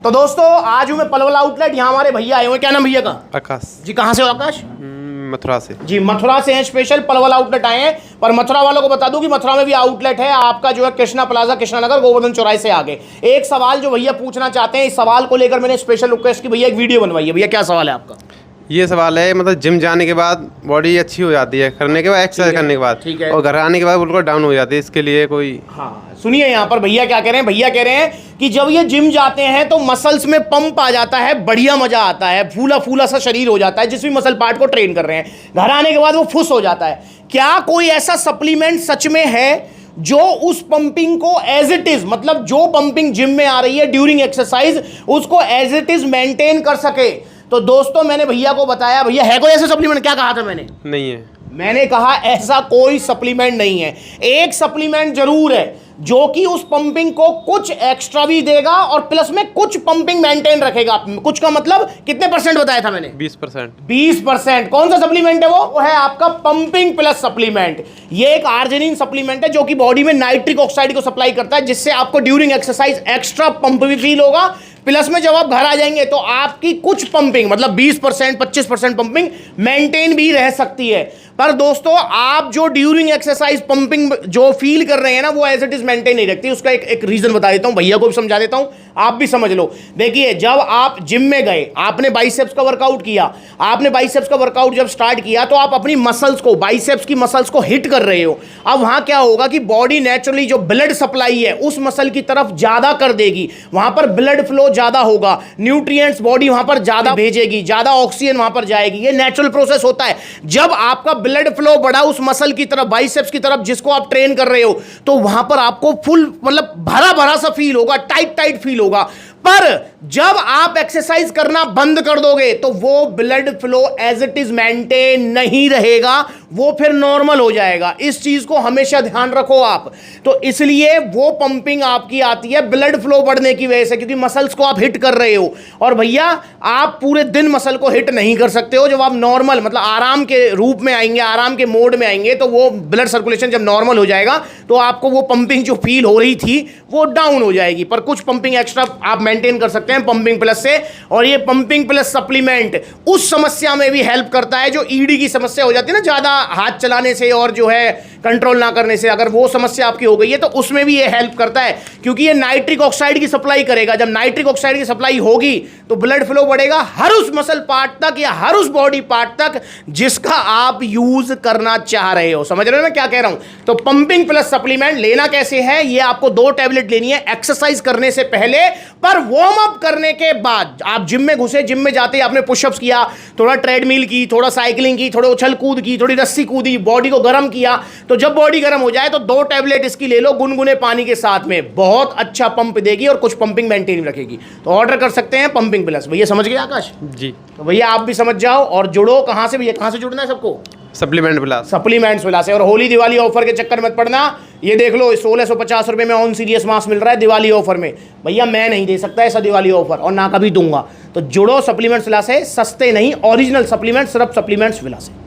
तो दोस्तों आज हूँ मैं पलवल आउटलेट। यहाँ हमारे भैया आए हुए, क्या नाम भैया का? आकाश जी। कहाँ से हो आकाश? मथुरा से जी। मथुरा से हैं, स्पेशल पलवल आउटलेट आए हैं। पर मथुरा वालों को बता दूं कि मथुरा में भी आउटलेट है आपका, जो है कृष्णा प्लाजा, कृष्णा नगर, गोवर्धन चौराहे से आगे। एक सवाल जो भैया पूछना चाहते हैं, इस सवाल को लेकर मैंने स्पेशल रिक्वेस्ट की, भैया एक वीडियो बनवाइए। भैया क्या सवाल है आपका? ये सवाल है, मतलब जिम जाने के बाद बॉडी अच्छी हो जाती है करने के बाद, एक्सरसाइज करने के बाद, ठीक है, और घर आने के बाद बिल्कुल डाउन हो जाती है, इसके लिए कोई? हाँ सुनिए, यहाँ पर भैया क्या कह रहे हैं। भैया कह रहे हैं कि जब ये जिम जाते हैं तो मसल्स में पंप आ जाता है, बढ़िया मजा आता है, फूला फूला सा शरीर हो जाता है जिस भी मसल पार्ट को ट्रेन कर रहे हैं। घर आने के बाद वो फुस हो जाता है। क्या कोई ऐसा सप्लीमेंट सच में है जो उस पंपिंग को एज इट इज, मतलब जो पंपिंग जिम में आ रही है ड्यूरिंग एक्सरसाइज, उसको एज इट इज मेंटेन कर सके? तो दोस्तों मैंने भैया को बताया, भैया है कोई ऐसा सप्लीमेंट? क्या कहा था मैंने? नहीं है। मैंने कहा ऐसा कोई सप्लीमेंट नहीं है। एक सप्लीमेंट जरूर है जो कि उस पंपिंग को कुछ एक्स्ट्रा भी देगा और प्लस में कुछ पंपिंग मेंटेन रखेगा। कुछ का मतलब कितने परसेंट बताया था मैंने? 20%। 20%। कौन सा सप्लीमेंट है वो है आपका पंपिंग प्लस सप्लीमेंट। ये एक आर्जिनिन सप्लीमेंट है जो कि बॉडी में नाइट्रिक ऑक्साइड को सप्लाई करता है, जिससे आपको ड्यूरिंग एक्सरसाइज एक्स्ट्रा पंप भी फील होगा। प्लस में जब आप घर आ जाएंगे तो आपकी कुछ पंपिंग, मतलब 20% 25% पंपिंग मेंटेन भी रह सकती है। पर दोस्तों आप जो ड्यूरिंग एक्सरसाइज पंपिंग जो फील कर रहे हैं ना, वो एज इट इज मेंटेन नहीं रखती। उसका एक रीजन बता देता हूं, भैया को भी समझा देता हूं, आप भी समझ लो। देखिए, जब आप जिम में गए, आपने बाइसेप्स का वर्कआउट किया, आपने बाइसेप्स का वर्कआउट जब स्टार्ट किया तो आप अपनी मसल्स को, बाइसेप्स की मसल्स को हिट कर रहे हो। अब वहां क्या होगा कि बॉडी नेचुरली जो ब्लड सप्लाई है उस मसल की तरफ ज्यादा कर देगी, वहां पर ब्लड फ्लो ज्यादा होगा, न्यूट्रिएंट्स बॉडी वहां पर ज्यादा भेजेगी, ज्यादा ऑक्सीजन वहां पर जाएगी। ये नेचुरल प्रोसेस होता है। जब आपका ब्लड फ्लो बढ़ा उस मसल की तरफ, बाइसेप्स की तरफ, जिसको आप ट्रेन कर रहे हो, तो वहां पर आपको फुल, मतलब भरा भरा सा फील होगा, टाइट टाइट फील होगा। पर जब आप एक्सरसाइज करना बंद कर दोगे तो वो blood flow as it is maintain नहीं रहेगा, वो फिर नॉर्मल हो जाएगा। इस चीज को हमेशा ध्यान रखो आप। तो इसलिए वो पंपिंग आपकी आती है ब्लड फ्लो बढ़ने की वजह से, क्योंकि मसल्स को आप हिट कर रहे हो। और भैया आप पूरे दिन मसल को हिट नहीं कर सकते हो। जब आप नॉर्मल, मतलब आराम के रूप में आएंगे, आराम के मोड में आएंगे, तो वो ब्लड सर्कुलेशन जब नॉर्मल हो जाएगा तो आपको वो पंपिंग जो फील हो रही थी वो डाउन हो जाएगी। पर कुछ पंपिंग एक्स्ट्रा आप मेंटेन कर सकते हैं पंपिंग प्लस से। और ये पंपिंग प्लस सप्लीमेंट उस समस्या में भी हेल्प करता है जो ईडी की समस्या हो जाती है ना, ज्यादा हाथ चलाने से और जो है कंट्रोल ना करने से। अगर वो समस्या आपकी हो गई है तो उसमें भी ये हेल्प करता है, क्योंकि ये नाइट्रिक ऑक्साइड की सप्लाई करेगा। जब नाइट्रिक ऑक्साइड की सप्लाई होगी तो ब्लड फ्लो बढ़ेगा हर उस मसल पार्ट तक या हर उस बॉडी पार्ट तक जिसका आप यूज करना चाह रहे हो। समझ रहे हो मैं क्या कह रहा हूं? तो पंपिंग प्लस सप्लीमेंट लेना कैसे है? ये आपको 2 टैबलेट लेनी है एक्सरसाइज करने से पहले, पर वार्म अप करने के बाद। आप जिम में घुसे, जिम में जाते ही आपने पुशअप्स किया, थोड़ा ट्रेडमिल की, थोड़ा साइकिलिंग की, थोड़ा उछल कूद की, थोड़ी रस्सी कूदी, बॉडी को गर्म किया। तो जब बॉडी गर्म हो जाए तो 2 टैबलेट इसकी ले लो गुनगुने पानी के साथ में, बहुत अच्छा पंप देगी और कुछ पंपिंग मेंटेन रखेगी। तो ऑर्डर कर सकते हैं पंपिंग प्लस। भैया समझ गए आकाश जी? तो भैया आप भी समझ जाओ और जुड़ो। कहां से भैया, कहां से जुड़ना है सबको? सप्लीमेंट प्लस, सप्लीमेंट्स प्लस है। और होली दिवाली ऑफर के चक्कर मत पड़ना। ये देख लो 1650 रुपए में ऑन सीरियस मास्क मिल रहा है दिवाली ऑफर में। भैया मैं नहीं दे सकता ऐसा दिवाली ऑफर, और ना कभी दूंगा। तो जुड़ो सप्लीमेंट्स विला से, सस्ते नहीं, ओरिजिनल सप्लीमेंट, सिर्फ सप्लीमेंट्स विला से।